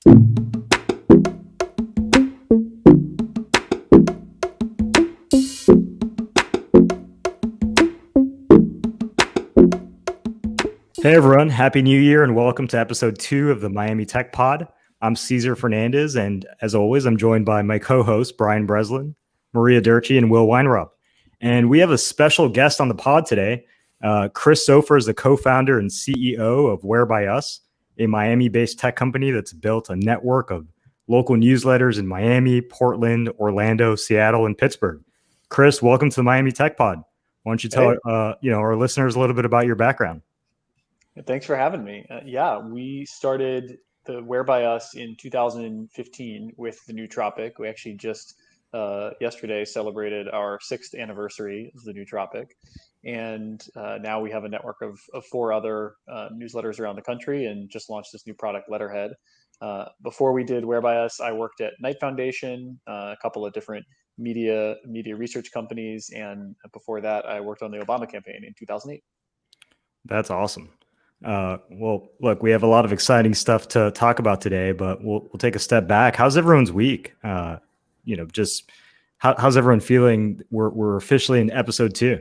Hey everyone, Happy New Year and welcome to episode 2 of the Miami Tech Pod. I'm Cesar Fernandez, and as always, I'm joined by my co-hosts Brian Breslin, Maria Durkee, and Will Weinrop. And we have a special guest on the pod today. Chris Sopher is the co-founder and CEO of WhereByUs, a Miami-based tech company that's built a network of local newsletters in Miami, Portland, Orlando, Seattle, and Pittsburgh. Chris, welcome to the Miami Tech Pod. Why don't you tell our listeners a little bit about your background? Thanks for having me. We started the WhereByUs in 2015 with the new Tropic. We actually just yesterday celebrated our 6th anniversary of the new Tropic. And now we have a network of 4 other newsletters around the country and just launched this new product, Letterhead. Before we did WhereByUs, I worked at Knight Foundation, a couple of different media research companies. And before that, I worked on the Obama campaign in 2008. That's awesome. Well, look, we have a lot of exciting stuff to talk about today, but we'll take a step back. How's everyone's week? Just how's everyone feeling? We're officially in episode 2.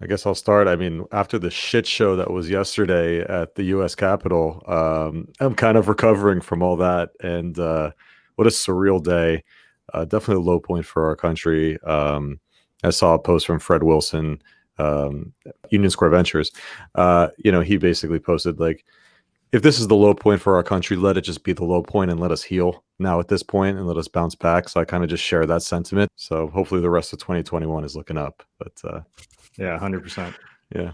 I guess I'll start. I mean, after the shit show that was yesterday at the U.S. Capitol, I'm kind of recovering from all that. And what a surreal day. Definitely a low point for our country. I saw a post from Fred Wilson, Union Square Ventures. He basically posted, like, if this is the low point for our country, let it just be the low point and let us heal now at this point and let us bounce back. So I kind of just share that sentiment. So hopefully the rest of 2021 is looking up. But yeah, 100%. Yeah.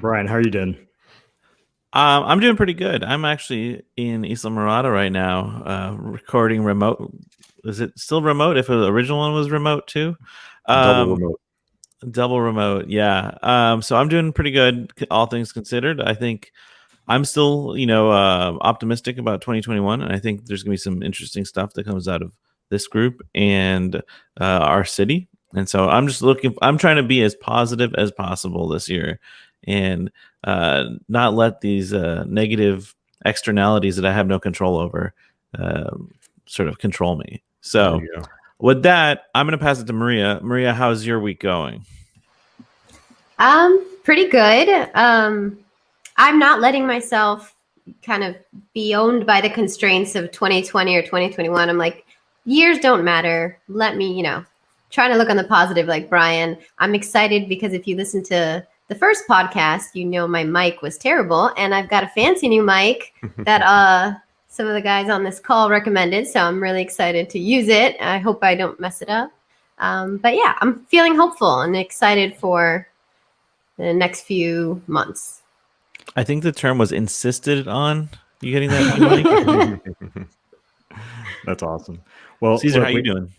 Brian, how are you doing? I'm doing pretty good. I'm actually in Isla Mirada right now, recording remote. Is it still remote? If the original one was remote too? Double remote, yeah. So I'm doing pretty good, all things considered. I think I'm still, optimistic about 2021, and I think there's gonna be some interesting stuff that comes out of this group and our city. And so I'm trying to be as positive as possible this year, and not let these negative externalities that I have no control over sort of control me. So. With that, I'm going to pass it to Maria. Maria, how's your week going? Pretty good. I'm not letting myself kind of be owned by the constraints of 2020 or 2021. I'm like, years don't matter. Let me, trying to look on the positive like Brian. I'm excited because if you listen to the first podcast, my mic was terrible. And I've got a fancy new mic that some of the guys on this call recommended. So I'm really excited to use it. I hope I don't mess it up. But yeah, I'm feeling hopeful and excited for the next few months. I think the term was insisted on. You getting that? That's awesome. Well, Cesar, how you doing?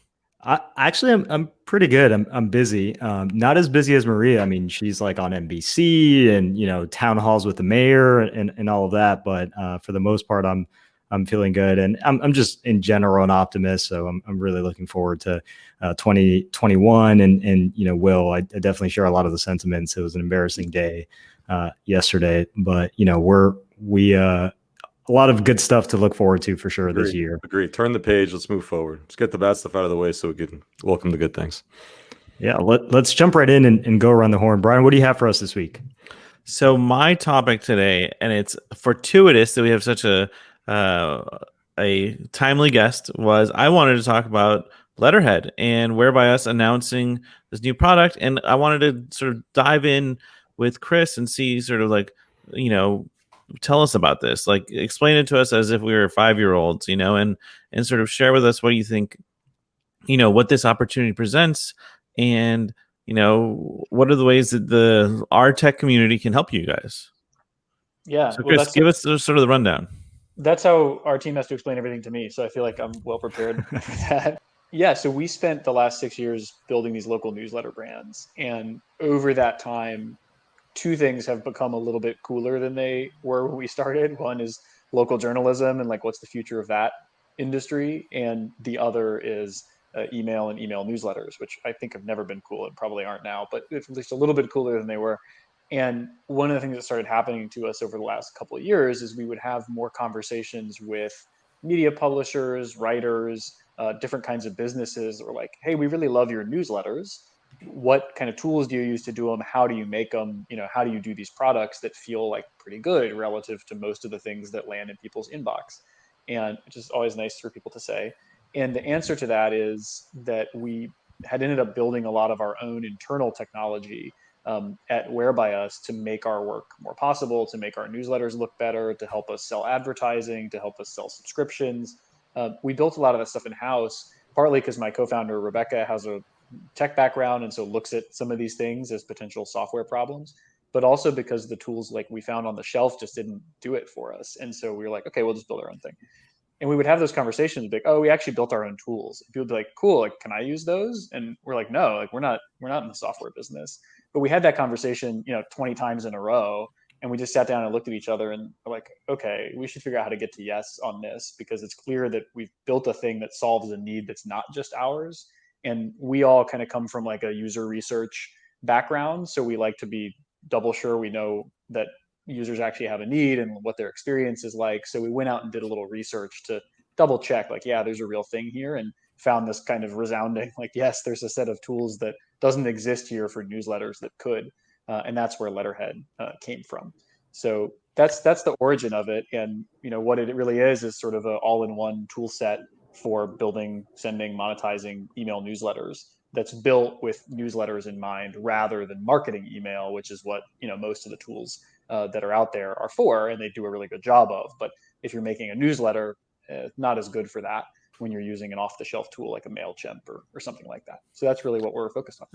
I'm pretty good. I'm busy. Not as busy as Maria. I mean, she's like on NBC and town halls with the mayor and all of that. But for the most part, I'm feeling good, and I'm just in general an optimist. So I'm really looking forward to 2021. And Will, I definitely share a lot of the sentiments. It was an embarrassing day yesterday, but we a lot of good stuff to look forward to for sure this year. Agreed. Turn the page. Let's move forward. Let's get the bad stuff out of the way so we can welcome the good things. Yeah, let's jump right in and go around the horn. Brian, what do you have for us this week? So my topic today, and it's fortuitous that we have such a timely guest, was I wanted to talk about Letterhead and WhereByUs announcing this new product. And I wanted to sort of dive in with Chris and see sort of like, tell us about this, like explain it to us as if we were 5-year-olds, and sort of share with us what you think, what this opportunity presents, and, what are the ways that our tech community can help you guys? Yeah. So Chris, give us sort of the rundown. That's how our team has to explain everything to me. So I feel like I'm well prepared for that. Yeah. So we spent the last 6 years building these local newsletter brands. And over that time, 2 things have become a little bit cooler than they were when we started. One is local journalism and like, what's the future of that industry? And the other is email and email newsletters, which I think have never been cool and probably aren't now, but it's at least a little bit cooler than they were. And one of the things that started happening to us over the last couple of years is we would have more conversations with media publishers, writers, different kinds of businesses that were like, hey, we really love your newsletters. What kind of tools do you use to do them? How do you make them? How do you do these products that feel like pretty good relative to most of the things that land in people's inbox? And which is always nice for people to say. And the answer to that is that we had ended up building a lot of our own internal technology at WhereByUs to make our work more possible, to make our newsletters look better, to help us sell advertising, to help us sell subscriptions. We built a lot of that stuff in house, partly because my co-founder Rebecca has a tech background and so looks at some of these things as potential software problems, but also because the tools like we found on the shelf just didn't do it for us. And so we were like, okay, we'll just build our own thing. And we would have those conversations like, oh, we actually built our own tools. People would be like, cool, like, can I use those? And we're like, no, like we're not in the software business. But we had that conversation, 20 times in a row. And we just sat down and looked at each other and were like, okay, we should figure out how to get to yes on this, because it's clear that we've built a thing that solves a need that's not just ours. And we all kind of come from like a user research background. So we like to be double sure we know that users actually have a need and what their experience is like. So we went out and did a little research to double check, like, yeah, there's a real thing here, and found this kind of resounding, like, yes, there's a set of tools that doesn't exist here for newsletters that could. And that's where Letterhead came from. So that's the origin of it. And what it really is sort of an all-in-one tool set for building, sending, monetizing email newsletters that's built with newsletters in mind rather than marketing email, which is what most of the tools that are out there are for, and they do a really good job of. But if you're making a newsletter, not as good for that when you're using an off-the-shelf tool like a MailChimp or something like that. So that's really what we're focused on.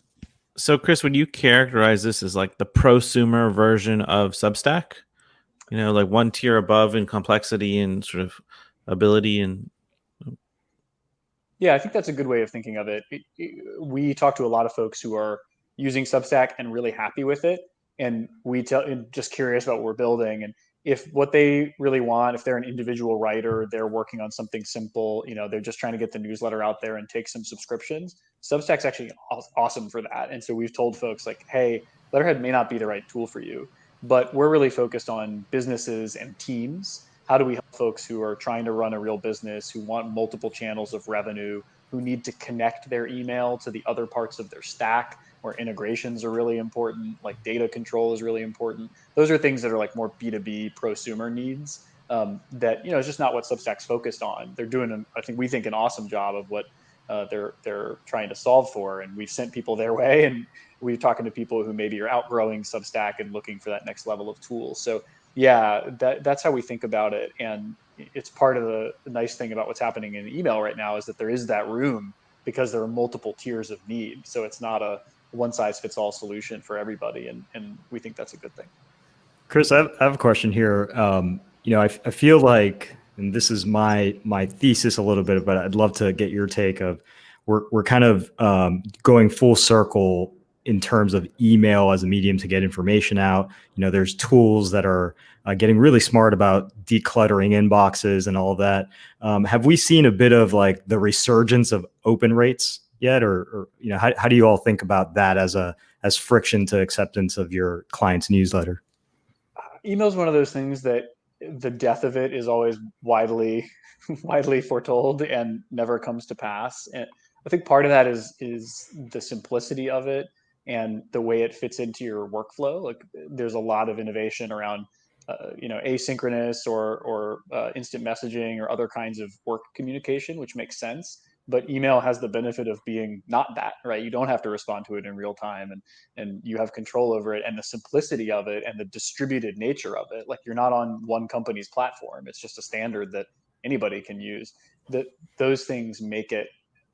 So, Chris, would you characterize this as like the prosumer version of Substack? Like one tier above in complexity and sort of ability and. Yeah, I think that's a good way of thinking of it. We talk to a lot of folks who are using Substack and really happy with it, and just curious about what we're building. And if what they really want, if they're an individual writer, they're working on something simple, they're just trying to get the newsletter out there and take some subscriptions, Substack's actually awesome for that. And so we've told folks like, hey, Letterhead may not be the right tool for you, but we're really focused on businesses and teams. How do we help folks who are trying to run a real business, who want multiple channels of revenue, who need to connect their email to the other parts of their stack, where integrations are really important, like data control is really important. Those are things that are like more B2B prosumer needs that, it's just not what Substack's focused on. They're doing, we think, an awesome job of what they're trying to solve for. And we've sent people their way, and we're talking to people who maybe are outgrowing Substack and looking for that next level of tools. So yeah, that's how we think about it. And it's part of the nice thing about what's happening in email right now is that there is that room because there are multiple tiers of need. So it's not a one size fits all solution for everybody. And we think that's a good thing. Chris, I have a question here. I feel like, and this is my thesis a little bit, but I'd love to get your take of, we're kind of going full circle in terms of email as a medium to get information out. There's tools that are getting really smart about decluttering inboxes and all of that. Have we seen a bit of like the resurgence of open rates yet, or how do you all think about that as friction to acceptance of your client's newsletter? Email is one of those things that the death of it is always widely foretold and never comes to pass. And I think part of that is the simplicity of it and the way it fits into your workflow. Like there's a lot of innovation around asynchronous or instant messaging or other kinds of work communication, which makes sense. But email has the benefit of being not that, right? You don't have to respond to it in real time, and you have control over it, and the simplicity of it and the distributed nature of it. Like you're not on one company's platform. It's just a standard that anybody can use. Those things make it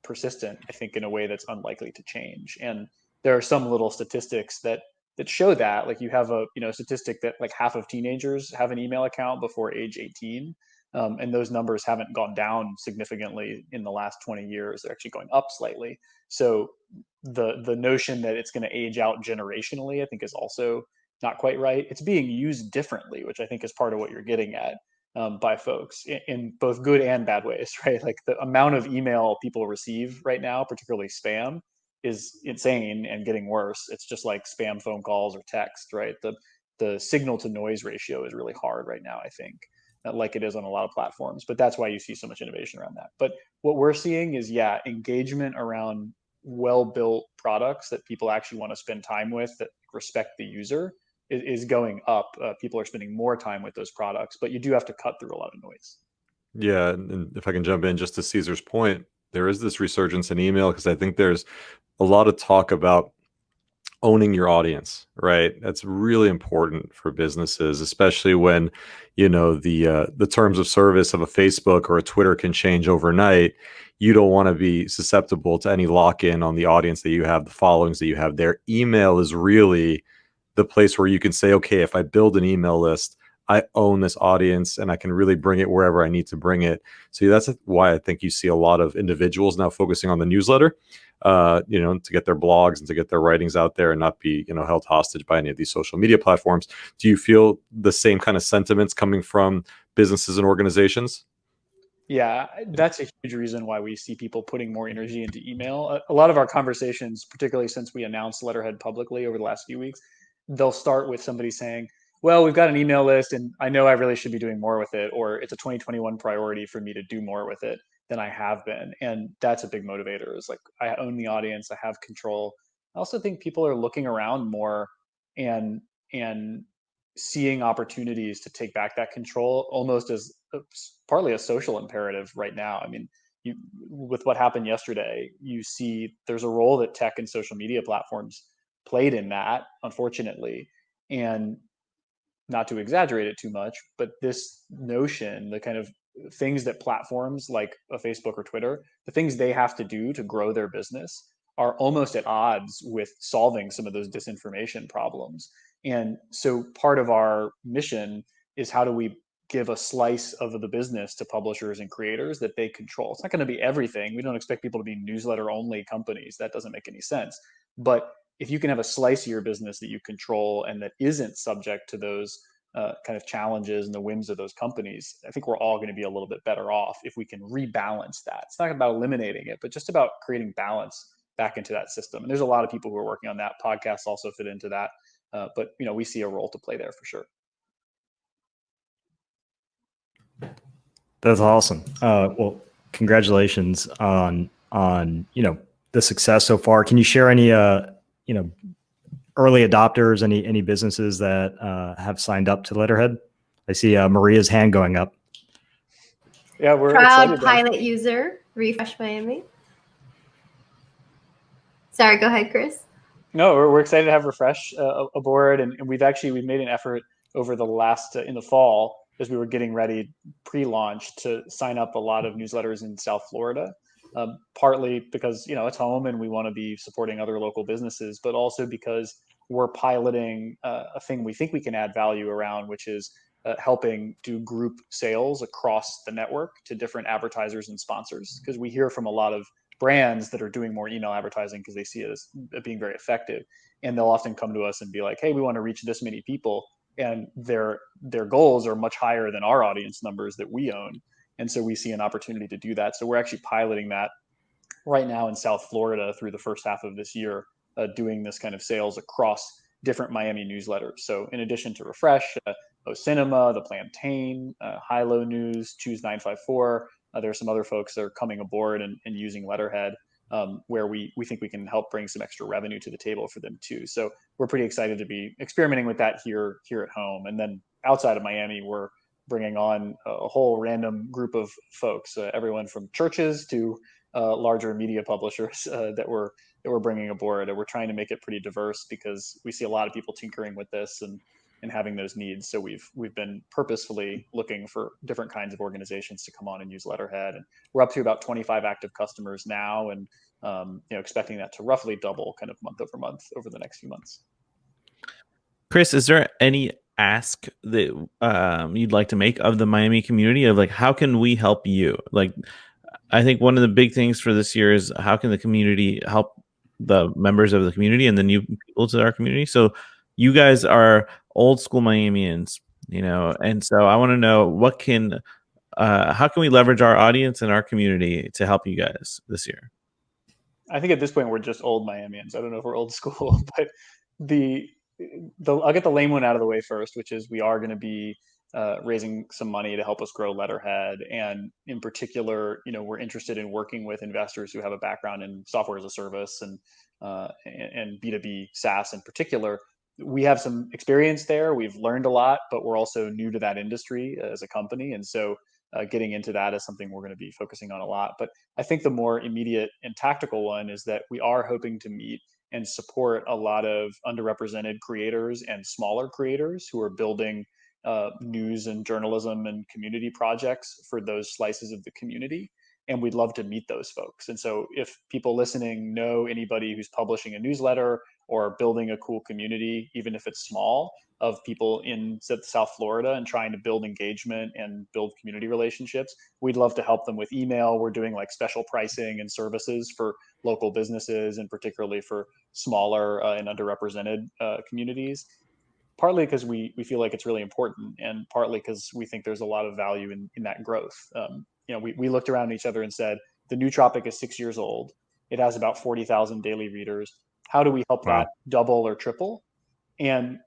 persistent, I think, in a way that's unlikely to change. And there are some little statistics that show that. Like you have a statistic that like half of teenagers have an email account before age 18. And those numbers haven't gone down significantly in the last 20 years. They're actually going up slightly. So the notion that it's going to age out generationally, I think, is also not quite right. It's being used differently, which I think is part of what you're getting at by folks in both good and bad ways, right? Like the amount of email people receive right now, particularly spam, is insane and getting worse. It's just like spam phone calls or text, right? The signal to noise ratio is really hard right now, I think, like it is on a lot of platforms. But that's why you see so much innovation around that. But what we're seeing is, yeah, engagement around well-built products that people actually want to spend time with, that respect the user, is going up. People are spending more time with those products, but you do have to cut through a lot of noise. Yeah, and if I can jump in just to Caesar's point, there is this resurgence in email because I think there's a lot of talk about owning your audience, right? That's really important for businesses, especially when, the terms of service of a Facebook or a Twitter can change overnight. You don't want to be susceptible to any lock-in on the audience that you have, the followings that you have there. Email is really the place where you can say, okay, if I build an email list, I own this audience and I can really bring it wherever I need to bring it. So that's why I think you see a lot of individuals now focusing on the newsletter, to get their blogs and to get their writings out there and not be, held hostage by any of these social media platforms. Do you feel the same kind of sentiments coming from businesses and organizations? Yeah, that's a huge reason why we see people putting more energy into email. A lot of our conversations, particularly since we announced Letterhead publicly over the last few weeks, they'll start with somebody saying, well, we've got an email list and I know I really should be doing more with it, or it's a 2021 priority for me to do more with it than I have been. And that's a big motivator, is like, I own the audience, I have control. I also think people are looking around more and and seeing opportunities to take back that control, almost as partly a social imperative right now. I mean, with what happened yesterday, you see there's a role that tech and social media platforms played in that, unfortunately. And not to exaggerate it too much, but this notion, the kind of things that platforms like a Facebook or Twitter, the things they have to do to grow their business are almost at odds with solving some of those disinformation problems. And so part of our mission is, how do we give a slice of the business to publishers and creators that they control? It's not going to be everything. We don't expect people to be newsletter only companies. That doesn't make any sense. But if you can have a slice of your business that you control and that isn't subject to those kind of challenges and the whims of those companies, I think we're all going to be a little bit better off if we can rebalance that. It's not about eliminating it, but just about creating balance back into that system. And there's a lot of people who are working on that. Podcasts also fit into that. But we see a role to play there for sure. That's awesome. Well, congratulations on the success so far. Can you share any early adopters, any businesses that have signed up to Letterhead? I see Maria's hand going up. Yeah, we're proud excited. Pilot user, Refresh Miami. Sorry, go ahead, Chris. No, we're excited to have Refresh aboard, and we've made an effort over the last in the fall, as we were getting ready pre-launch, to sign up a lot of newsletters in South Florida. Partly because it's home and we want to be supporting other local businesses, but also because we're piloting a thing we think we can add value around, which is helping do group sales across the network to different advertisers and sponsors. Because we hear from a lot of brands that are doing more email advertising because they see it as being very effective, and they'll often come to us and be like, hey, we want to reach this many people, and their goals are much higher than our audience numbers that we own. And so we see an opportunity to do that. So we're actually piloting that right now in South Florida through the first half of this year, doing this kind of sales across different Miami newsletters. So in addition to Refresh, O Cinema, The Plantain, High Low News, Choose 954, there are some other folks that are coming aboard and using Letterhead, where we think we can help bring some extra revenue to the table for them too. So we're pretty excited to be experimenting with that here at home. And then outside of Miami, we're bringing on a whole random group of folks, everyone from churches to larger media publishers that we're bringing aboard. And we're trying to make it pretty diverse because we see a lot of people tinkering with this and having those needs. So we've been purposefully looking for different kinds of organizations to come on and use Letterhead. And we're up to about 25 active customers now, and expecting that to roughly double kind of month over month over the next few months. Chris, is there any ask that you'd like to make of the Miami community, of like, how can we help you? Like, I think one of the big things for this year is, how can the community help the members of the community and the new people to our community? So you guys are old school Miamians, and so I want to know how can we leverage our audience and our community to help you guys this year? I think at this point we're just old Miamians. I don't know if we're old school, but I'll get the lame one out of the way first, which is we are going to be raising some money to help us grow Letterhead, and in particular, we're interested in working with investors who have a background in software as a service and B2B SaaS in particular. We have some experience there. We've learned a lot, but we're also new to that industry as a company, and so getting into that is something we're going to be focusing on a lot. But I think the more immediate and tactical one is that we are hoping to meet and support a lot of underrepresented creators and smaller creators who are building news and journalism and community projects for those slices of the community. And we'd love to meet those folks. And so if people listening know anybody who's publishing a newsletter or building a cool community, even if it's small, of people in South Florida and trying to build engagement and build community relationships, we'd love to help them with email. We're doing like special pricing and services for local businesses, and particularly for smaller and underrepresented communities, partly because we feel like it's really important, and partly because we think there's a lot of value in that growth. We looked around each other and said, the new Tropic is 6 years old. It has about 40,000 daily readers. How do we help that double or triple? And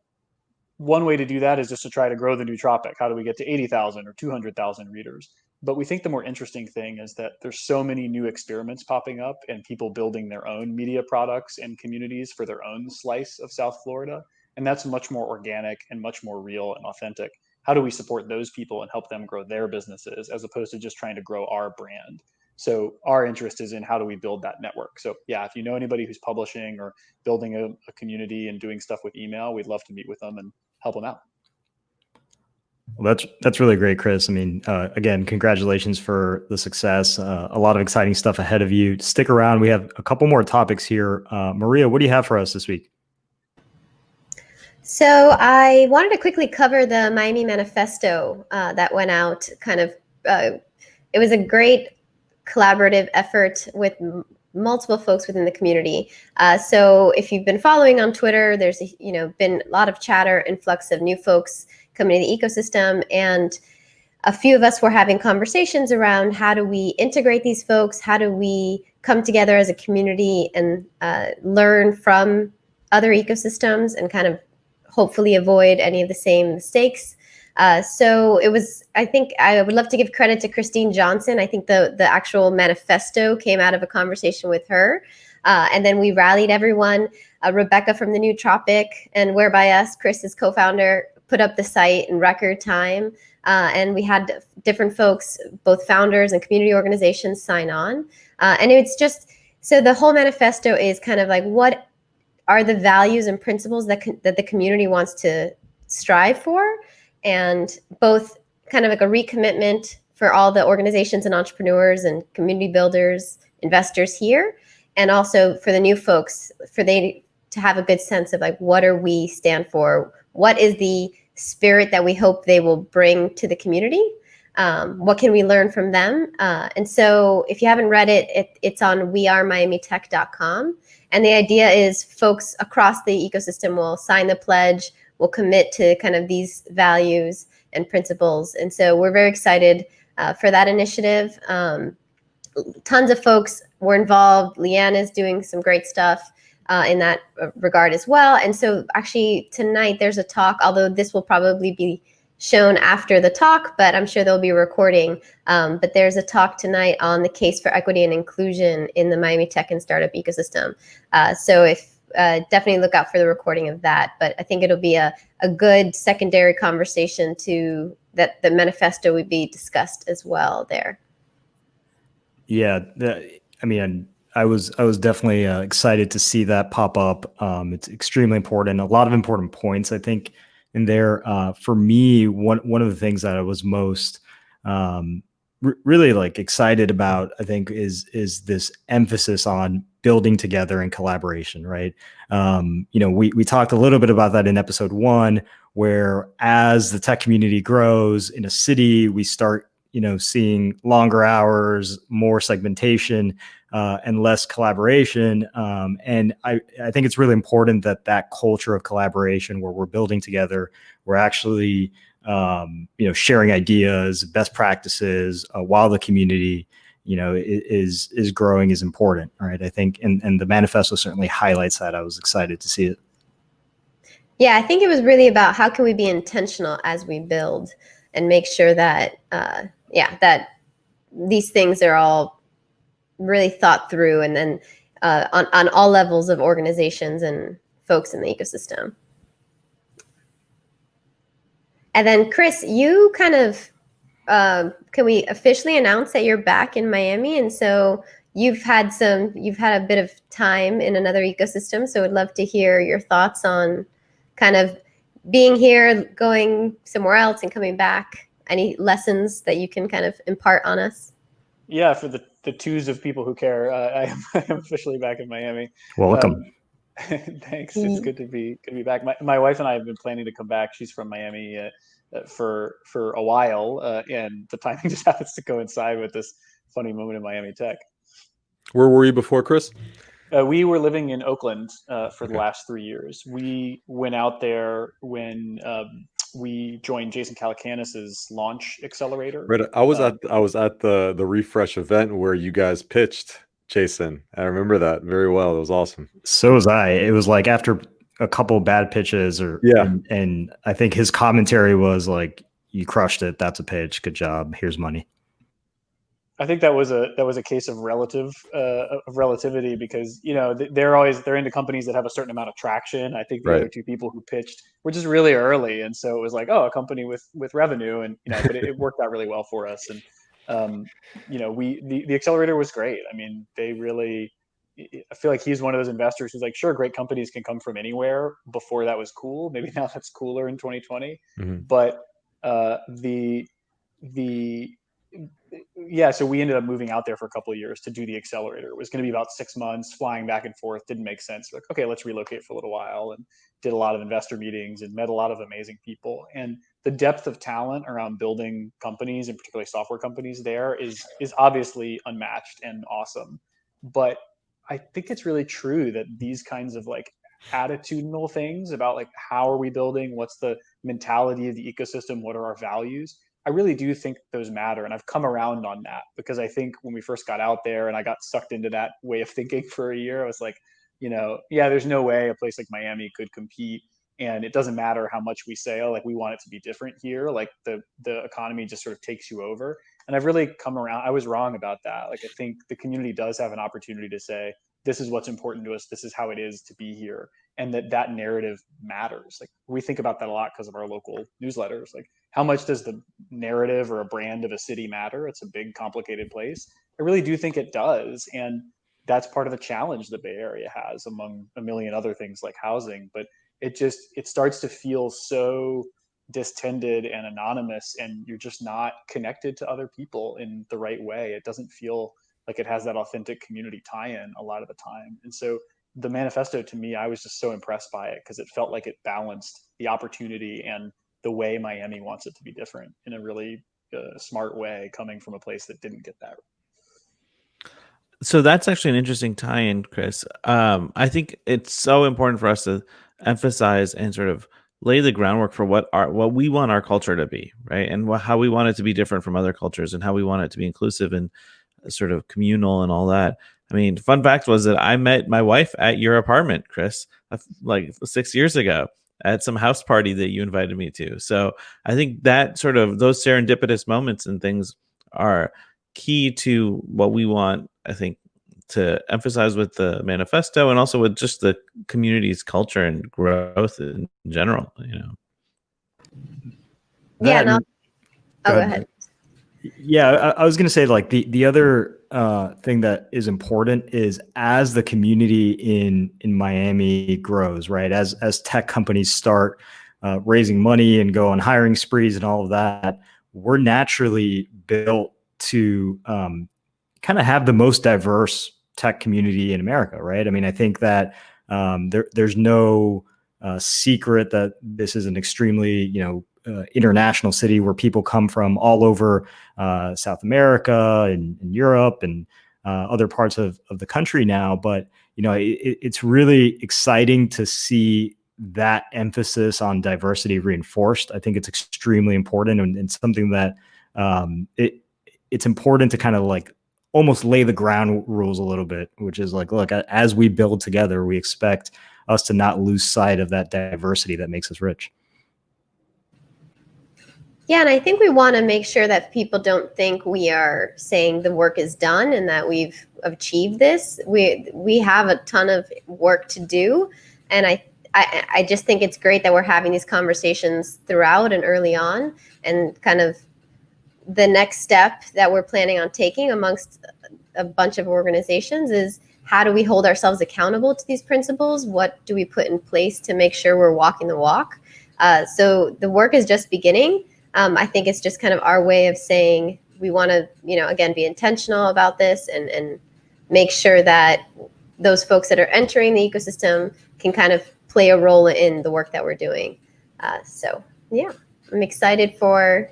one way to do that is just to try to grow the new Tropic. How do we get to 80,000 or 200,000 readers? But we think the more interesting thing is that there's so many new experiments popping up and people building their own media products and communities for their own slice of South Florida. And that's much more organic and much more real and authentic. How do we support those people and help them grow their businesses as opposed to just trying to grow our brand? So our interest is in how do we build that network. So yeah, if you know anybody who's publishing or building a community and doing stuff with email, we'd love to meet with them and help them out. Well, that's really great, Chris. I mean, again, congratulations for the success. A lot of exciting stuff ahead of you. Stick around. We have a couple more topics here. Maria, what do you have for us this week? So I wanted to quickly cover the Miami Manifesto that went out. It was a great collaborative effort with multiple folks within the community. So if you've been following on Twitter, there's been a lot of chatter, influx of new folks coming to the ecosystem, and a few of us were having conversations around how do we integrate these folks, how do we come together as a community and learn from other ecosystems and kind of hopefully avoid any of the same mistakes. So it was, I think I would love to give credit to Christine Johnson. I think the actual manifesto came out of a conversation with her. And then we rallied everyone. Rebecca from the New Tropic and WhereByUs, Chris's co-founder, put up the site in record time. And we had different folks, both founders and community organizations, sign on. And it's just, so the whole manifesto is kind of like, what are the values and principles that the community wants to strive for? And both kind of like a recommitment for all the organizations and entrepreneurs and community builders, investors here, and also for the new folks, for they to have a good sense of like, what do we stand for? What is the spirit that we hope they will bring to the community? What can we learn from them? And so if you haven't read it, it's on wearemiamitech.com. And the idea is folks across the ecosystem will sign the pledge, will commit to kind of these values and principles. And so we're very excited for that initiative. Tons of folks were involved. Leanne is doing some great stuff in that regard as well. And so actually tonight there's a talk, although this will probably be shown after the talk, but I'm sure there'll be a recording. But there's a talk tonight on the case for equity and inclusion in the Miami tech and startup ecosystem. So if definitely look out for the recording of that. But I think it'll be a good secondary conversation to that the manifesto would be discussed as well there. Yeah, I mean, I was definitely excited to see that pop up. It's extremely important. A lot of important points, I think, in there. For me, one of the things that I was most really like excited about, I think, is this emphasis on building together and collaboration, right? We talked a little bit about that in episode 1, where as the tech community grows in a city, we start seeing longer hours, more segmentation, and less collaboration. And I think it's really important that culture of collaboration where we're building together, we're actually, sharing ideas, best practices, while the community is growing is important, right? I think, and the manifesto certainly highlights that. I was excited to see it. Yeah, I think it was really about how can we be intentional as we build and make sure that, that these things are all really thought through, and then on all levels of organizations and folks in the ecosystem. And then Chris, you kind of, can we officially announce that you're back in Miami? And so you've had a bit of time in another ecosystem. So I'd love to hear your thoughts on kind of being here, going somewhere else and coming back. Any lessons that you can kind of impart on us? Yeah, for the twos of people who care, I am officially back in Miami. Welcome. Thanks. It's good to be back. My wife and I have been planning to come back. She's from Miami for a while, and the timing just happens to coincide with this funny moment in Miami Tech. Where were you before, Chris? We were living in Oakland for the last 3 years. We went out there when we joined Jason Calacanis's launch accelerator. Right. I was at the refresh event where you guys pitched Jason. I remember that very well. It was awesome. So was I. It was like after a couple bad pitches, and I think his commentary was like, "You crushed it. That's a pitch. Good job. Here's money." I think that was a case of relativity, because they're into companies that have a certain amount of traction. I think the other two people who pitched were just really early, and so it was like, oh, a company with revenue, and but it worked out really well for us. And the accelerator was great. I mean, they really, I feel like he's one of those investors who's like, sure, great companies can come from anywhere. Before that was cool. Maybe now that's cooler in 2020. Mm-hmm. But so we ended up moving out there for a couple of years to do the accelerator. It was going to be about 6 months, flying back and forth. Didn't make sense. Like, okay, let's relocate for a little while, and did a lot of investor meetings and met a lot of amazing people. And the depth of talent around building companies, and particularly software companies, there is obviously unmatched and awesome. But I think it's really true that these kinds of like attitudinal things about like, how are we building? What's the mentality of the ecosystem? What are our values? I really do think those matter. And I've come around on that, because I think when we first got out there and I got sucked into that way of thinking for a year, I was like, there's no way a place like Miami could compete. And it doesn't matter how much we say, oh, like, we want it to be different here. Like the economy just sort of takes you over. And I've really come around. I was wrong about that. Like, I think the community does have an opportunity to say, this is what's important to us. This is how it is to be here. And that narrative matters. Like, we think about that a lot because of our local newsletters. Like, how much does the narrative or a brand of a city matter? It's a big, complicated place. I really do think it does. And that's part of the challenge the Bay Area has, among a million other things like housing. But it starts to feel so distended and anonymous, and you're just not connected to other people in the right way. It doesn't feel like it has that authentic community tie-in a lot of the time. And so the manifesto, to me, I was just so impressed by it, because it felt like it balanced the opportunity and the way Miami wants it to be different in a really smart way, coming from a place that didn't get that. So that's actually an interesting tie-in, Chris. I think it's so important for us to emphasize and sort of lay the groundwork for what we want our culture to be, right? And how we want it to be different from other cultures, and how we want it to be inclusive and sort of communal and all that. I mean, fun fact was that I met my wife at your apartment, Chris, like 6 years ago at some house party that you invited me to. So I think that sort of those serendipitous moments and things are key to what we want, I think, to emphasize with the manifesto, and also with just the community's culture and growth in general, Yeah. No. Go ahead. Yeah, I was going to say, like, the other thing that is important is, as the community in Miami grows, right? As tech companies start raising money and go on hiring sprees and all of that, we're naturally built to kind of have the most diverse tech community in America, right? I mean, I think that there's no secret that this is an extremely, international city where people come from all over South America and Europe and other parts of the country now. But, it's really exciting to see that emphasis on diversity reinforced. I think it's extremely important, and something that it's important to kind of like almost lay the ground rules a little bit, which is like, look, as we build together, we expect us to not lose sight of that diversity that makes us rich. Yeah, and I think we want to make sure that people don't think we are saying the work is done and that we've achieved this. We have a ton of work to do, and I just think it's great that we're having these conversations throughout and early on, and kind of the next step that we're planning on taking amongst a bunch of organizations is, how do we hold ourselves accountable to these principles? What do we put in place to make sure we're walking the walk? So the work is just beginning. I think it's just kind of our way of saying we want to, again, be intentional about this and make sure that those folks that are entering the ecosystem can kind of play a role in the work that we're doing. So yeah, I'm excited for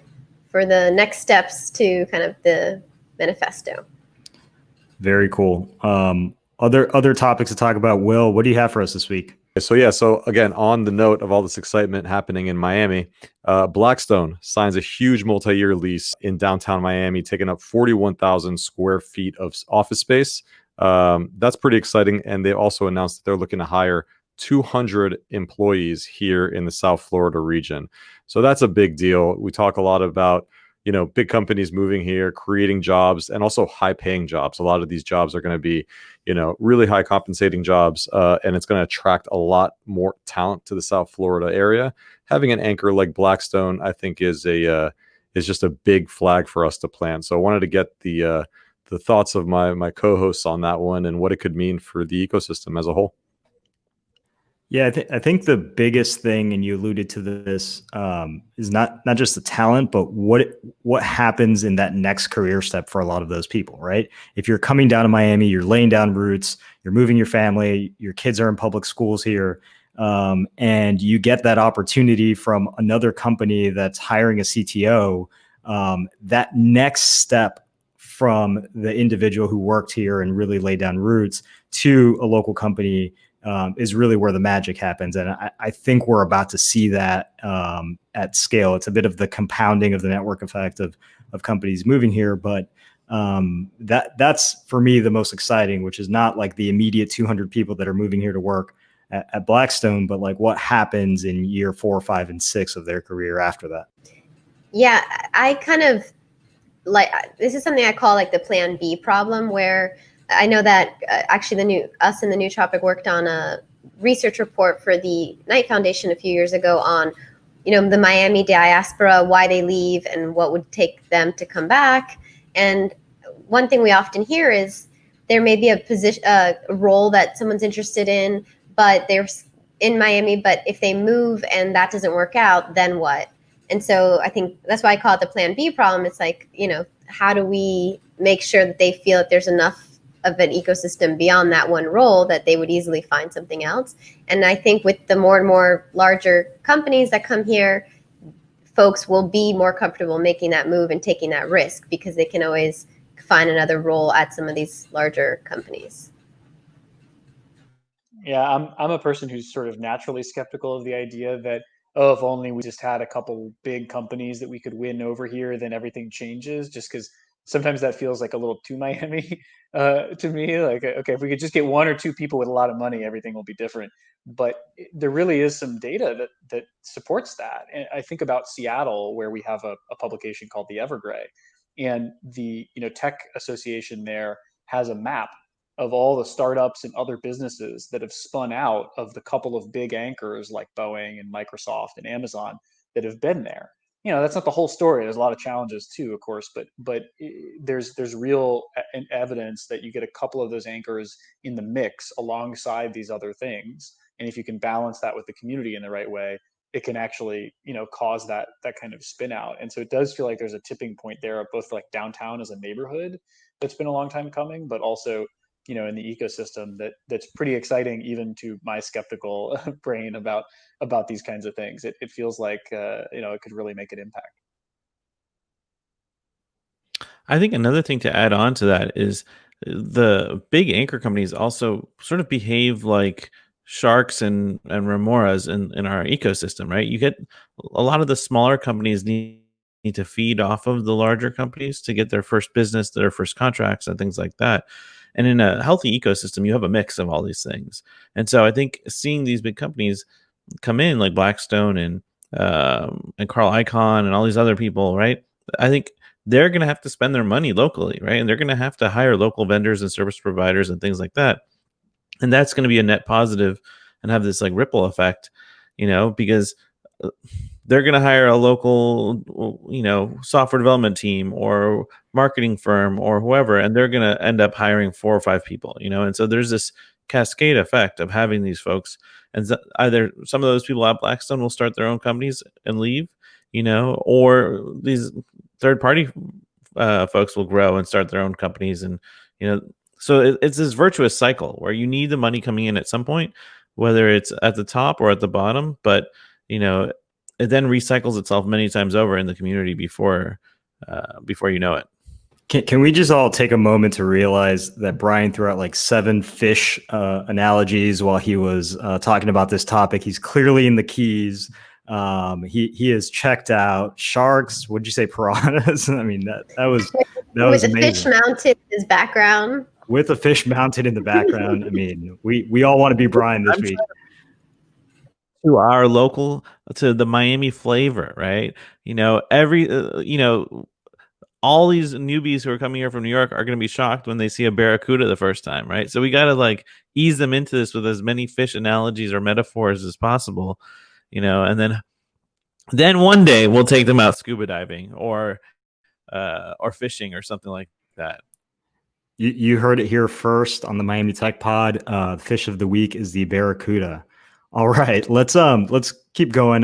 the next steps to kind of the manifesto. Very cool. Other topics to talk about. Will, what do you have for us this week? So again, on the note of all this excitement happening in Miami, Blackstone signs a huge multi-year lease in downtown Miami, taking up 41,000 square feet of office space. That's pretty exciting. And they also announced that they're looking to hire 200 employees here in the South Florida region. So that's a big deal. We talk a lot about, big companies moving here, creating jobs, and also high paying jobs. A lot of these jobs are going to be, really high compensating jobs, and it's going to attract a lot more talent to the South Florida area. Having an anchor like Blackstone, I think, is just a big flag for us to plant. So I wanted to get the thoughts of my co-hosts on that one and what it could mean for the ecosystem as a whole. Yeah, I think the biggest thing, and you alluded to this, is not just the talent, but what happens in that next career step for a lot of those people, right? If you're coming down to Miami, you're laying down roots, you're moving your family, your kids are in public schools here, and you get that opportunity from another company that's hiring a CTO, that next step from the individual who worked here and really laid down roots to a local company is really where the magic happens. And I think we're about to see that at scale. It's a bit of the compounding of the network effect of companies moving here. But that's for me the most exciting, which is not like the immediate 200 people that are moving here to work at Blackstone, but like what happens in year 4, 5, and 6 of their career after that. Yeah, I kind of this is something I call like the plan B problem, where I know that actually us and the New Tropic worked on a research report for the Knight Foundation a few years ago on, the Miami diaspora, why they leave and what would take them to come back. And one thing we often hear is there may be a position, a role that someone's interested in, but they're in Miami, but if they move and that doesn't work out, then what? And so I think that's why I call it the plan B problem. It's like, how do we make sure that they feel that there's enough of an ecosystem beyond that one role that they would easily find something else? And I think with the more and more larger companies that come here, folks will be more comfortable making that move and taking that risk because they can always find another role at some of these larger companies. Yeah, I'm a person who's sort of naturally skeptical of the idea that, oh, if only we just had a couple big companies that we could win over here, then everything changes. Just because sometimes that feels like a little too Miami to me. Like, okay, if we could just get one or two people with a lot of money, everything will be different. But there really is some data that supports that. And I think about Seattle, where we have a publication called the Evergrey, and the tech association there has a map of all the startups and other businesses that have spun out of the couple of big anchors like Boeing and Microsoft and Amazon that have been there. That's not the whole story. There's a lot of challenges too, of course, but there's real evidence that you get a couple of those anchors in the mix alongside these other things. And if you can balance that with the community in the right way, it can actually, cause that kind of spin out. And so it does feel like there's a tipping point there, both like downtown as a neighborhood that's been a long time coming, but also in the ecosystem that's pretty exciting, even to my skeptical brain about these kinds of things. It feels like it could really make an impact. I think another thing to add on to that is the big anchor companies also sort of behave like sharks and remoras in our ecosystem, right? You get a lot of the smaller companies need need to feed off of the larger companies to get their first business, their first contracts, and things like that. And in a healthy ecosystem, you have a mix of all these things. And so I think seeing these big companies come in, like Blackstone and Carl Icahn and all these other people, right? I think they're going to have to spend their money locally, right? And they're going to have to hire local vendors and service providers and things like that. And that's going to be a net positive and have this like ripple effect, because they're going to hire a local, software development team or marketing firm or whoever, and they're going to end up hiring 4 or 5 people, and so there's this cascade effect of having these folks. And either some of those people at Blackstone will start their own companies and leave, or these third-party folks will grow and start their own companies. And, so it's this virtuous cycle where you need the money coming in at some point, whether it's at the top or at the bottom. But, it then recycles itself many times over in the community before you know it. Can we just all take a moment to realize that Brian threw out like 7 fish analogies while he was talking about this topic? He's clearly in the Keys. He is checked out. Sharks, would you say piranhas? I mean, that was with amazing. A fish mounted in his background. With a fish mounted in the background. I mean, we all want to be Brian this week. To our local, to the Miami flavor, right? All these newbies who are coming here from New York are going to be shocked when they see a barracuda the first time, right? So we got to like ease them into this with as many fish analogies or metaphors as possible, and then one day we'll take them out scuba diving or fishing or something like that. You heard it here first on the Miami Tech Pod. Fish of the week is the barracuda. All right, let's keep going.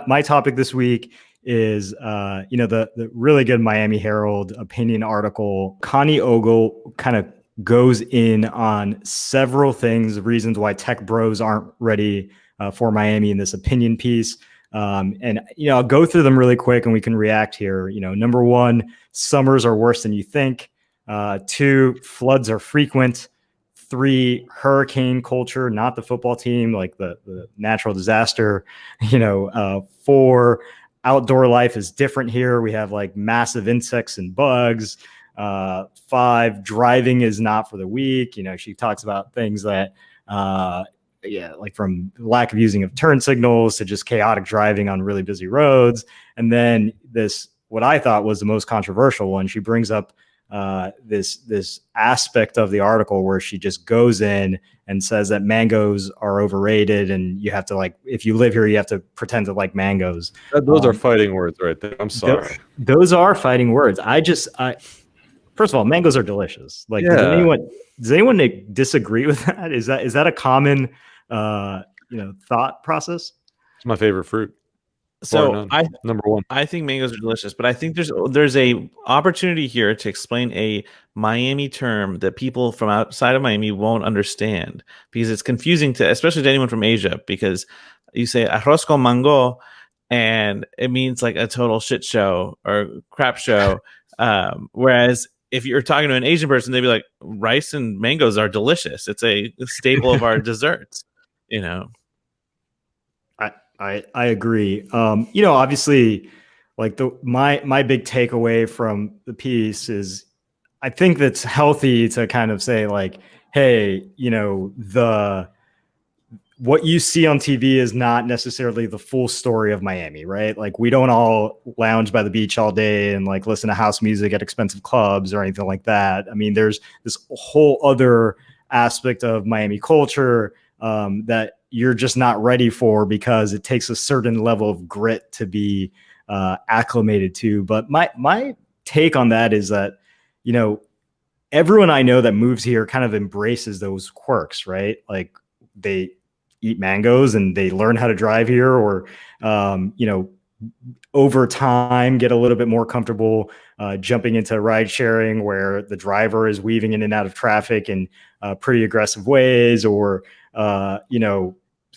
My topic this week is the really good Miami Herald opinion article. Connie Ogle kind of goes in on several things, reasons why tech bros aren't ready for Miami in this opinion piece. And I'll go through them really quick and we can react here. Number 1, summers are worse than you think. 2, floods are frequent. 3, hurricane culture, not the football team, like the natural disaster. 4, outdoor life is different here. We have like massive insects and bugs. 5, driving is not for the weak. She talks about things that, like from lack of using of turn signals to just chaotic driving on really busy roads. And then what I thought was the most controversial one, she brings up this aspect of the article where she just goes in and says that mangoes are overrated and you have to, like, if you live here, you have to pretend to like mangoes. Those are fighting words right there. I'm sorry. Those are fighting words. First of all, mangoes are delicious. Like, yeah. does anyone disagree with that? Is that a common thought process? It's my favorite fruit. So number 1. I think mangoes are delicious, but I think there's a opportunity here to explain a Miami term that people from outside of Miami won't understand because it's confusing especially to anyone from Asia, because you say arroz con mango and it means like a total shit show or crap show. Whereas if you're talking to an Asian person, they'd be like, rice and mangoes are delicious. It's a staple of our desserts, I agree. Obviously, like my big takeaway from the piece is I think that's healthy to kind of say like, hey, what you see on TV is not necessarily the full story of Miami, right? Like we don't all lounge by the beach all day and like listen to house music at expensive clubs or anything like that. I mean, there's this whole other aspect of Miami culture that you're just not ready for because it takes a certain level of grit to be acclimated to. But my take on that is that, everyone I know that moves here kind of embraces those quirks, right? Like they eat mangoes and they learn how to drive here or, over time get a little bit more comfortable jumping into ride sharing where the driver is weaving in and out of traffic in pretty aggressive ways or,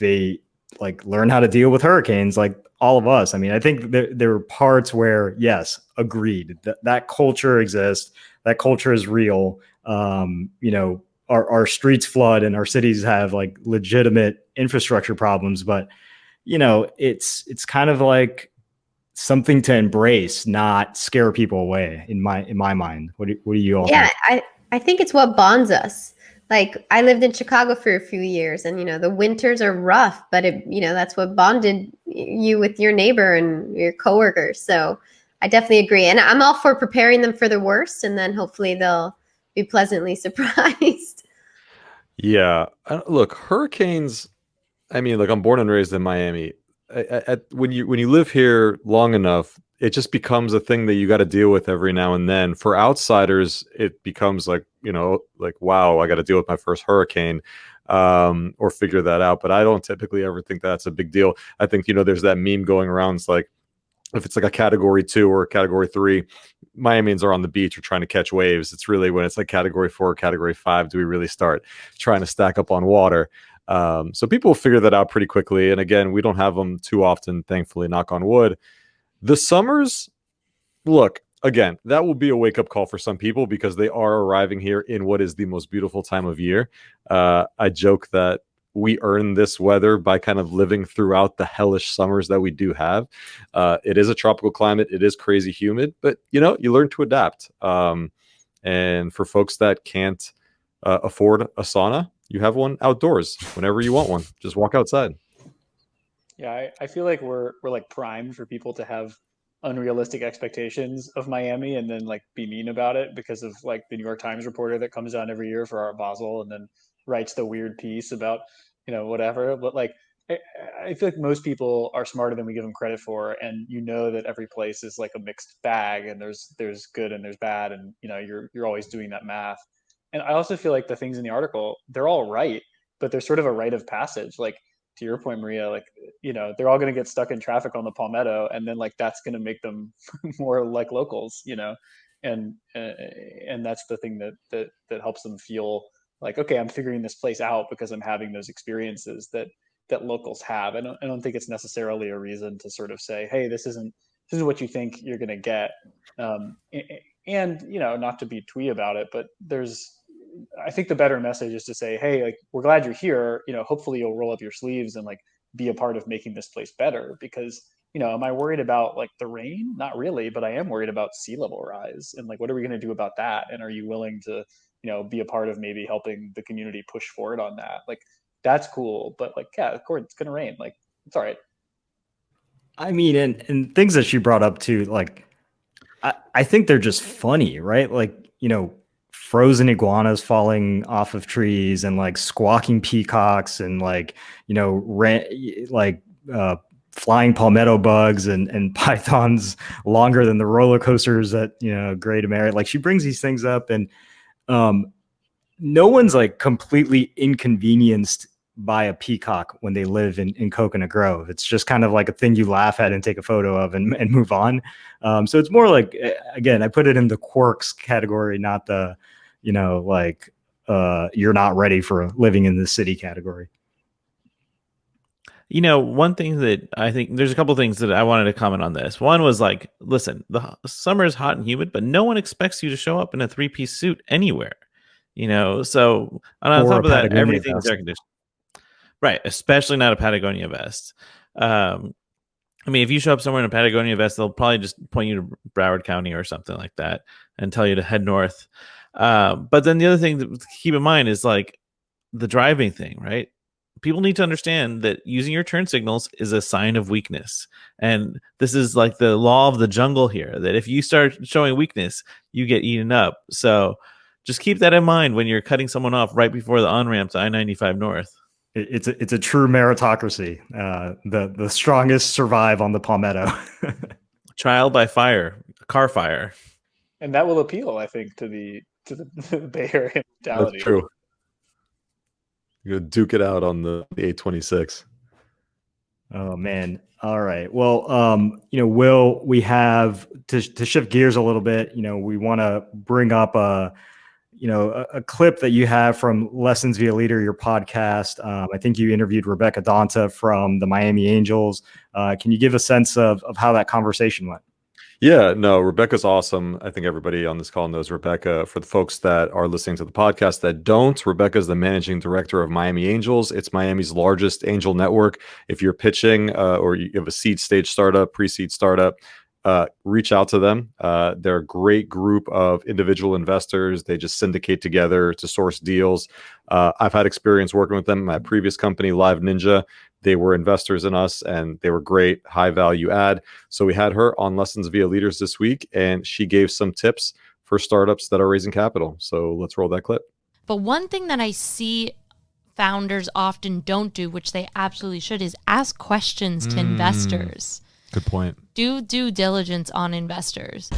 they like learn how to deal with hurricanes like all of us. I mean, I think there are parts where, yes, agreed, that culture exists. That culture is real. Our streets flood and our cities have like legitimate infrastructure problems, but it's kind of like something to embrace, not scare people away. In my mind, what do you all Yeah, think? I think it's what bonds us. Like I lived in Chicago for a few years, and the winters are rough, but that's what bonded you with your neighbor and your coworkers. So I definitely agree, and I'm all for preparing them for the worst, and then hopefully they'll be pleasantly surprised. Yeah. Look, hurricanes. I mean, look, I'm born and raised in Miami. When you live here long enough, it just becomes a thing that you got to deal with every now and then. For outsiders, it becomes like, like, wow, I got to deal with my first hurricane, or figure that out. But I don't typically ever think that's a big deal. I think, there's that meme going around. It's like, if it's like a category 2 or a category 3, Miamians are on the beach or trying to catch waves. It's really when it's like category 4 or category 5, do we really start trying to stack up on water? So people will figure that out pretty quickly. And again, we don't have them too often, thankfully, knock on wood. The summers, look, again, that will be a wake-up call for some people because they are arriving here in what is the most beautiful time of year. I joke that we earn this weather by kind of living throughout the hellish summers that we do have. It is a tropical climate. It is crazy humid, but you learn to adapt. And for folks that can't afford a sauna, you have one outdoors whenever you want one. Just walk outside. Yeah, I feel like we're like primed for people to have unrealistic expectations of Miami and then like be mean about it because of like the New York Times reporter that comes down every year for Art Basel and then writes the weird piece about, whatever. But like I feel like most people are smarter than we give them credit for, and that every place is like a mixed bag and there's good and there's bad, and you're always doing that math. And I also feel like the things in the article, they're all right, but they're sort of a rite of passage. Like to your point, Maria, like, they're all going to get stuck in traffic on the Palmetto, and then like that's going to make them more like locals, and that's the thing that helps them feel like, okay, I'm figuring this place out because I'm having those experiences that locals have. I don't think it's necessarily a reason to sort of say, hey, this isn't what you think you're going to get. And not to be twee about it, but I think the better message is to say, hey, like, we're glad you're here. Hopefully you'll roll up your sleeves and like be a part of making this place better. Because, am I worried about like the rain? Not really, but I am worried about sea level rise. And like, what are we going to do about that? And are you willing to, be a part of maybe helping the community push forward on that? Like, that's cool. But like, yeah, of course it's going to rain. Like, it's all right. I mean, and things that she brought up too, like, I think they're just funny, right? Like, frozen iguanas falling off of trees and like squawking peacocks and like, flying palmetto bugs and pythons longer than the roller coasters at, Great America. Like she brings these things up, and no one's like completely inconvenienced by a peacock when they live in Coconut Grove. It's just kind of like a thing you laugh at and take a photo of and move on. So it's more like, again, I put it in the quirks category, not the, you're not ready for living in the city category. One thing that I think there's a couple things that I wanted to comment on this. One was like, listen, the summer is hot and humid, but no one expects you to show up in a 3-piece suit anywhere. So on top of that, everything's air conditioned. Right, especially not a Patagonia vest. I mean, if you show up somewhere in a Patagonia vest, they'll probably just point you to Broward County or something like that and tell you to head north. But then the other thing to keep in mind is like the driving thing, right? People need to understand that using your turn signals is a sign of weakness. And this is like the law of the jungle here, that if you start showing weakness, you get eaten up. So just keep that in mind when you're cutting someone off right before the on-ramp to I-95 North. It's a true meritocracy. The strongest survive on the Palmetto. Trial by fire, car fire. And that will appeal, I think, to the Bay Area mentality. That's true. You duke it out on the 826. Oh man. All right. Well, Will, we have to shift gears a little bit. We want to bring up a clip that you have from Lessons Via Leader, your podcast. I think you interviewed Rebecca Donta from the Miami Angels. Can you give a sense of how that conversation went? Yeah, no, Rebecca's awesome. I think everybody on this call knows Rebecca. For the folks that are listening to the podcast that don't, Rebecca's the managing director of Miami Angels. It's Miami's largest angel network. If you're pitching or you have a seed stage startup, pre-seed startup, reach out to them. They're a great group of individual investors. They just syndicate together to source deals. I've had experience working with them. My previous company, Live Ninja, they were investors in us and they were great, high value add. So we had her on Lessons Via Leaders this week, and she gave some tips for startups that are raising capital. So let's roll that clip. But one thing that I see founders often don't do, which they absolutely should, is ask questions to investors. Good point. Do due diligence on investors.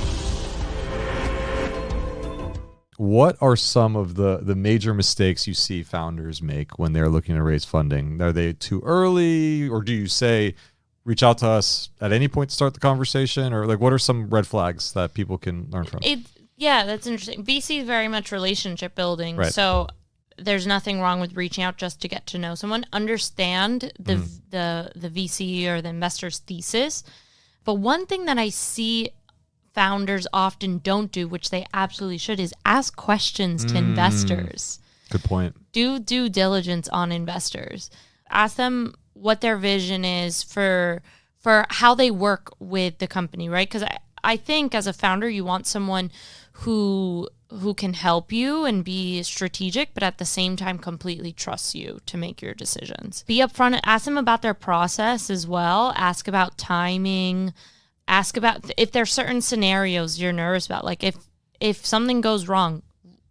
What are some of the major mistakes you see founders make when they're looking to raise funding? Are they too early, or do you say reach out to us at any point to start the conversation, or like what are some red flags that people can learn from? Yeah, that's interesting. VC is very much relationship building, Right. so there's nothing wrong with reaching out just to get to know someone, understand the VC or the investor's thesis. But one thing that I see founders often don't do, which they absolutely should, is ask questions to investors. Good point. Do due diligence on investors. Ask them what their vision is for how they work with the company, right? Because I think as a founder, you want someone who can help you and be strategic, but at the same time completely trusts you to make your decisions. Be upfront. Ask them about their process as well. Ask about timing. Ask about if there's certain scenarios you're nervous about. Like if something goes wrong,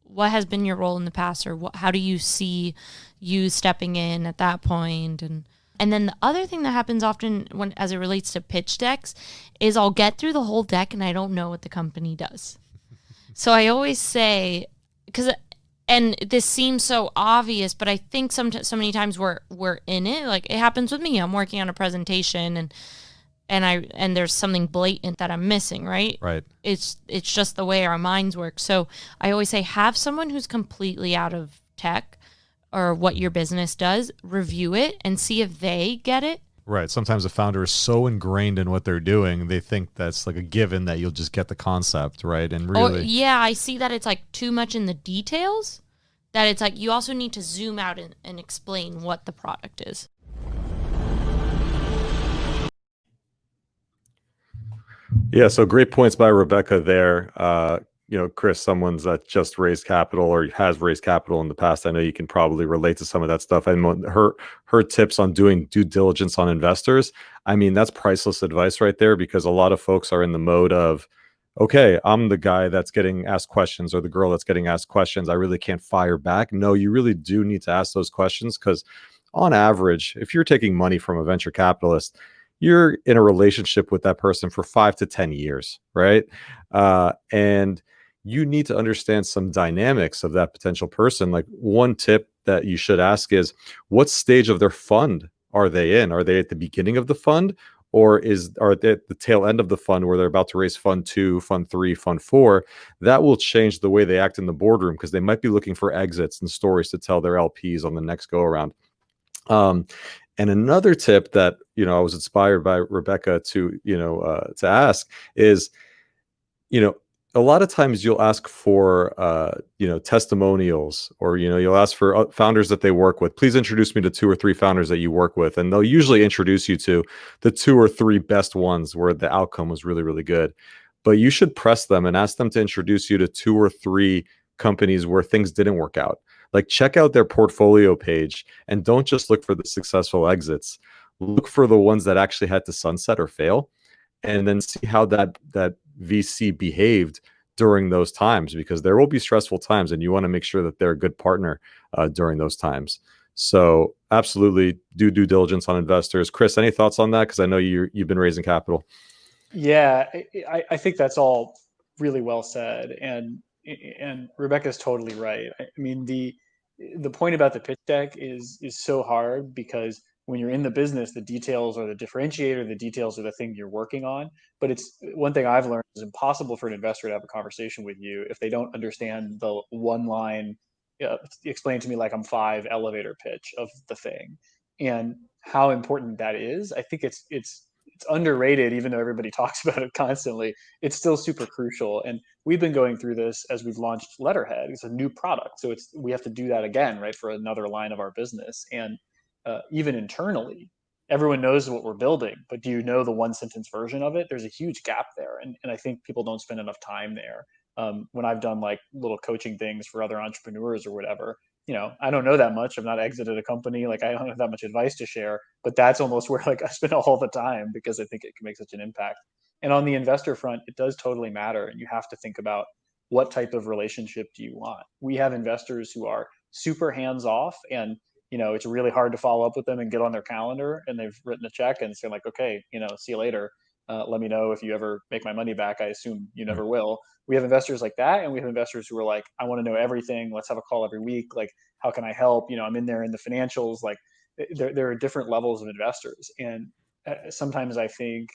what has been your role in the past, or how do you see you stepping in at that point? And then the other thing that happens often when as it relates to pitch decks is I'll get through the whole deck and I don't know what the company does. So I always say, and this seems so obvious, but I think so many times we're in it. Like it happens with me. I'm working on a presentation and there's something blatant that I'm missing, right? Right. It's just the way our minds work. So I always say have someone who's completely out of tech or what your business does, review it and see if they get it. Right. Sometimes a founder is so ingrained in what they're doing, they think that's like a given that you'll just get the concept, right? And really, yeah, I see that it's like too much in the details, that it's like you also need to zoom out and explain what the product is. Yeah, so great points by Rebecca there. Chris, someone's that just raised capital or has raised capital in the past. I know you can probably relate to some of that stuff. And her tips on doing due diligence on investors, I mean, that's priceless advice right there, because a lot of folks are in the mode of, okay, I'm the guy that's getting asked questions or the girl that's getting asked questions. I really can't fire back. No, you really do need to ask those questions, because on average, if you're taking money from a venture capitalist, you're in a relationship with that person for 5 to 10 years, right? And you need to understand some dynamics of that potential person. Like one tip that you should ask is, what stage of their fund are they in? Are they at the beginning of the fund, or are they at the tail end of the fund where they're about to raise fund 2, fund 3, fund 4? That will change the way they act in the boardroom, because they might be looking for exits and stories to tell their LPs on the next go around. And another tip that, I was inspired by Rebecca to ask is, a lot of times you'll ask for, testimonials, or, you'll ask for founders that they work with. Please introduce me to 2 or 3 founders that you work with. And they'll usually introduce you to the 2 or 3 best ones where the outcome was really, really good. But you should press them and ask them to introduce you to 2 or 3 companies where things didn't work out. Like, check out their portfolio page and don't just look for the successful exits. Look for the ones that actually had to sunset or fail, and then see how that VC behaved during those times, because there will be stressful times and you want to make sure that they're a good partner during those times. So absolutely do due diligence on investors. Chris, any thoughts on that? Because I know you've been raising capital. Yeah, I think that's all really well said. And Rebecca's totally right. I mean, the point about the pitch deck is so hard, because when you're in the business, the details are the differentiator, the details are the thing you're working on. But it's one thing I've learned is impossible for an investor to have a conversation with you if they don't understand the one line, explain to me like I'm 5 elevator pitch of the thing, and how important that is. I think it's it's underrated, even though everybody talks about it constantly. It's still super crucial. And we've been going through this as we've launched Letterhead. It's a new product. So we have to do that again, right, for another line of our business. And even internally, everyone knows what we're building, but do you know the one sentence version of it? There's a huge gap there. And I think people don't spend enough time there. When I've done like little coaching things for other entrepreneurs or whatever, I don't know that much. I've not exited a company. Like I don't have that much advice to share, but that's almost where like I spend all the time because I think it can make such an impact. And on the investor front, it does totally matter. And you have to think about what type of relationship do you want? We have investors who are super hands off and it's really hard to follow up with them and get on their calendar and they've written a check and say like, okay, see you later. Let me know if you ever make my money back. I assume you never will. We have investors like that. And we have investors who are like, I want to know everything. Let's have a call every week. Like, how can I help? I'm in there in the financials. Like there are different levels of investors. And sometimes I think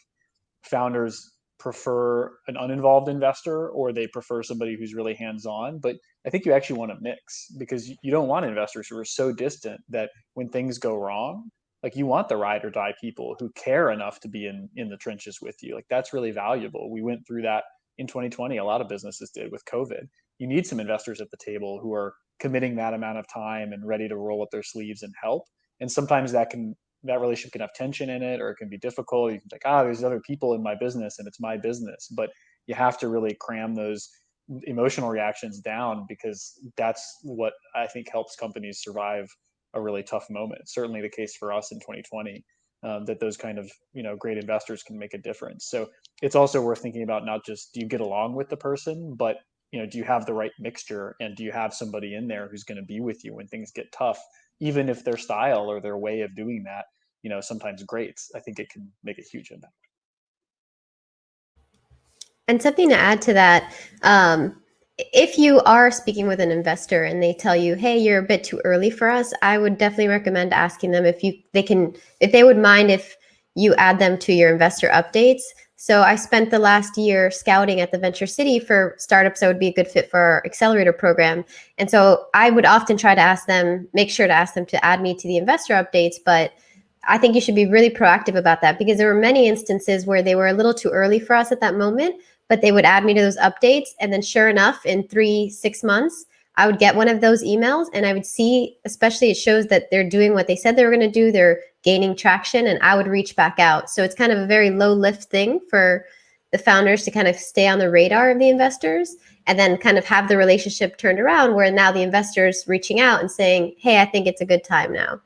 founders prefer an uninvolved investor or they prefer somebody who's really hands-on, but I think you actually want to mix because you don't want investors who are so distant that when things go wrong, like you want the ride or die people who care enough to be in the trenches with you. Like that's really valuable. We went through that in 2020. A lot of businesses did with COVID. You need some investors at the table who are committing that amount of time and ready to roll up their sleeves and help. And sometimes that relationship can have tension in it, or it can be difficult. You can think, there's other people in my business and it's my business, but you have to really cram those emotional reactions down because that's what I think helps companies survive a really tough moment. It's certainly the case for us in 2020, that those kind of, great investors can make a difference. So it's also worth thinking about not just do you get along with the person, but, do you have the right mixture and do you have somebody in there who's going to be with you when things get tough, even if their style or their way of doing that, sometimes grates. I think it can make a huge impact. And something to add to that, if you are speaking with an investor and they tell you, hey, you're a bit too early for us, I would definitely recommend asking them if they would mind if you add them to your investor updates. So I spent the last year scouting at the Venture City for startups that would be a good fit for our accelerator program. And so I would often try to make sure to ask them to add me to the investor updates. But I think you should be really proactive about that because there were many instances where they were a little too early for us at that moment, but they would add me to those updates. And then sure enough, in 3-6 months, I would get one of those emails and I would see, especially it shows that they're doing what they said they were going to do. They're gaining traction and I would reach back out. So it's kind of a very low lift thing for the founders to kind of stay on the radar of the investors and then kind of have the relationship turned around where now the investors reaching out and saying, hey, I think it's a good time now.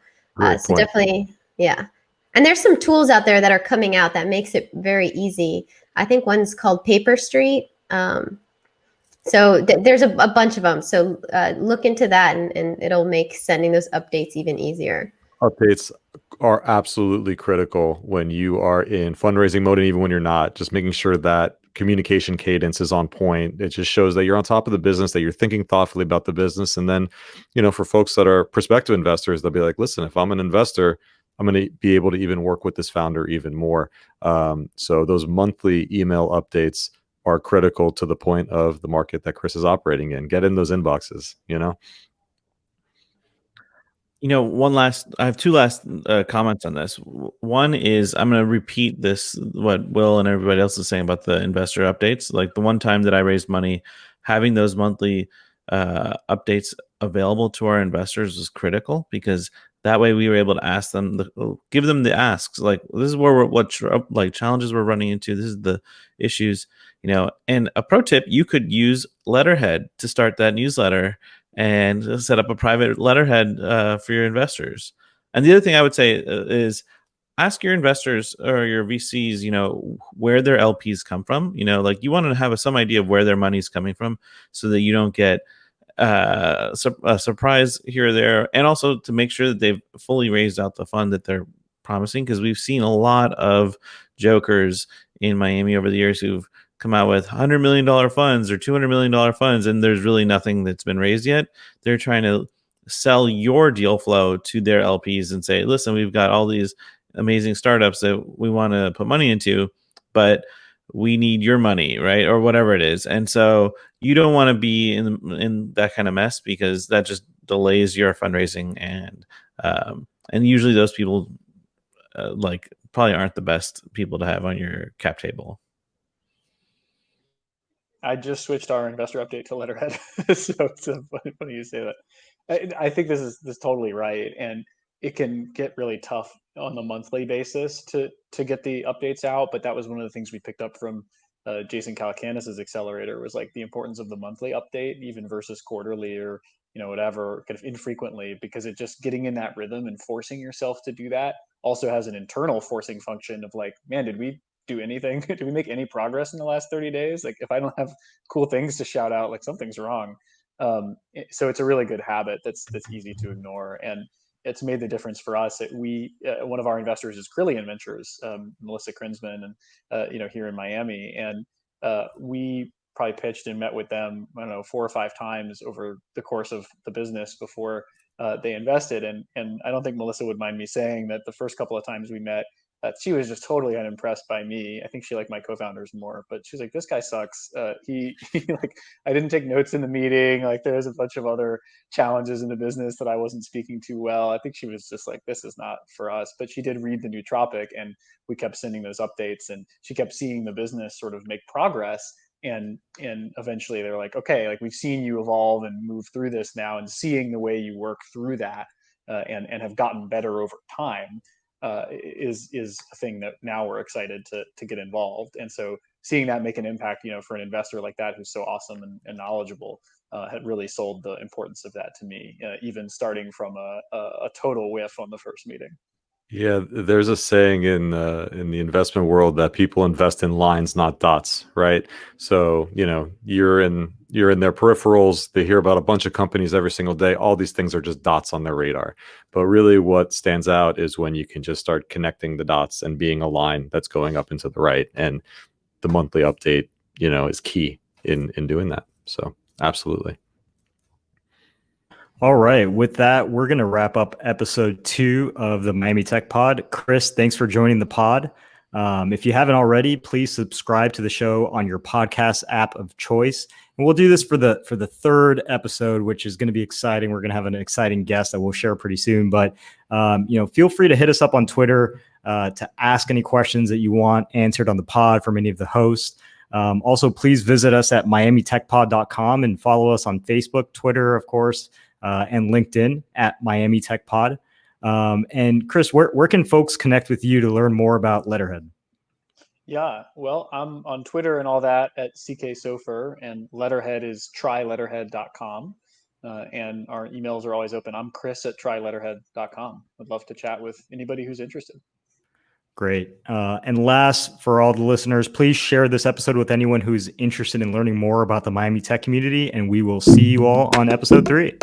So definitely, yeah. And there's some tools out there that are coming out that makes it very easy. I think one's called Paper Street. So there's a bunch of them. So look into that and it'll make sending those updates even easier. Updates are absolutely critical when you are in fundraising mode and even when you're not, just making sure that communication cadence is on point. It just shows that you're on top of the business, that you're thinking thoughtfully about the business. And then, for folks that are prospective investors, they'll be like, listen, if I'm an investor, I'm going to be able to even work with this founder even more. So those monthly email updates are critical to the point of the market that Chris is operating in. Get in those inboxes, I have two last comments on this. One is I'm going to repeat what Will and everybody else is saying about the investor updates. Like the one time that I raised money, having those monthly updates available to our investors was critical because that way we were able to ask them, give them the asks. Like this is where what challenges we're running into. This is the issues, and a pro tip, you could use Letterhead to start that newsletter and set up a private letterhead for your investors. And the other thing I would say is ask your investors or your VCs, where their LPs come from. Like you want to have some idea of where their money's coming from so that you don't get a surprise here or there. And also to make sure that they've fully raised out the fund that they're promising, because we've seen a lot of jokers in Miami over the years who've come out with $100 million funds or $200 million funds, and there's really nothing that's been raised yet. They're trying to sell your deal flow to their LPs and say, listen, we've got all these amazing startups that we want to put money into, but we need your money, right? Or whatever it is. And so you don't want to be in that kind of mess because that just delays your fundraising. And usually those people probably aren't the best people to have on your cap table. I just switched our investor update to Letterhead, so it's funny you say that. I think this is totally right, and it can get really tough on the monthly basis to get the updates out. But that was one of the things we picked up from Jason Calacanis's accelerator, was like the importance of the monthly update, even versus quarterly or whatever, kind of infrequently, because it just getting in that rhythm and forcing yourself to do that also has an internal forcing function of like, man, did we do anything? Did we make any progress in the last 30 days? Like, if I don't have cool things to shout out, like something's wrong. So it's a really good habit that's easy to ignore, and it's made the difference for us. One of our investors is Crillian Ventures, Melissa Krinsman, and here in Miami, and we probably pitched and met with them, I don't know, 4 or 5 times over the course of the business before they invested. And I don't think Melissa would mind me saying that the first couple of times we met, she was just totally unimpressed by me. I think she liked my co-founders more, but she's like, this guy sucks. He like, I didn't take notes in the meeting. Like, there's a bunch of other challenges in the business that I wasn't speaking too well. I think she was just like, this is not for us. But she did read the new Tropic, and we kept sending those updates, and she kept seeing the business sort of make progress. And eventually they're like, okay, like, we've seen you evolve and move through this now, and seeing the way you work through that and have gotten better over time is a thing that now we're excited to get involved. And so seeing that make an impact, for an investor like that who's so awesome and knowledgeable, had really sold the importance of that to me, even starting from a total whiff on the first meeting. Yeah, there's a saying in the investment world that people invest in lines, not dots, right? So, you're in their peripherals. They hear about a bunch of companies every single day. All these things are just dots on their radar. But really what stands out is when you can just start connecting the dots and being a line that's going up into the right. And the monthly update, is key in doing that. So absolutely. All right. With that, we're going to wrap up episode 2 of the Miami Tech Pod. Chris, thanks for joining the pod. If you haven't already, please subscribe to the show on your podcast app of choice. And we'll do this for the 3rd episode, which is going to be exciting. We're going to have an exciting guest that we'll share pretty soon. But feel free to hit us up on Twitter to ask any questions that you want answered on the pod from any of the hosts. Also, please visit us at miamitechpod.com and follow us on Facebook, Twitter, of course, and LinkedIn at Miami Tech Pod. And Chris, where can folks connect with you to learn more about Letterhead? Yeah, well, I'm on Twitter and all that at CK Sopher, and Letterhead is tryletterhead.com. And our emails are always open. I'm Chris at tryletterhead.com. I'd love to chat with anybody who's interested. Great. And last, for all the listeners, please share this episode with anyone who's interested in learning more about the Miami Tech community, and we will see you all on episode 3.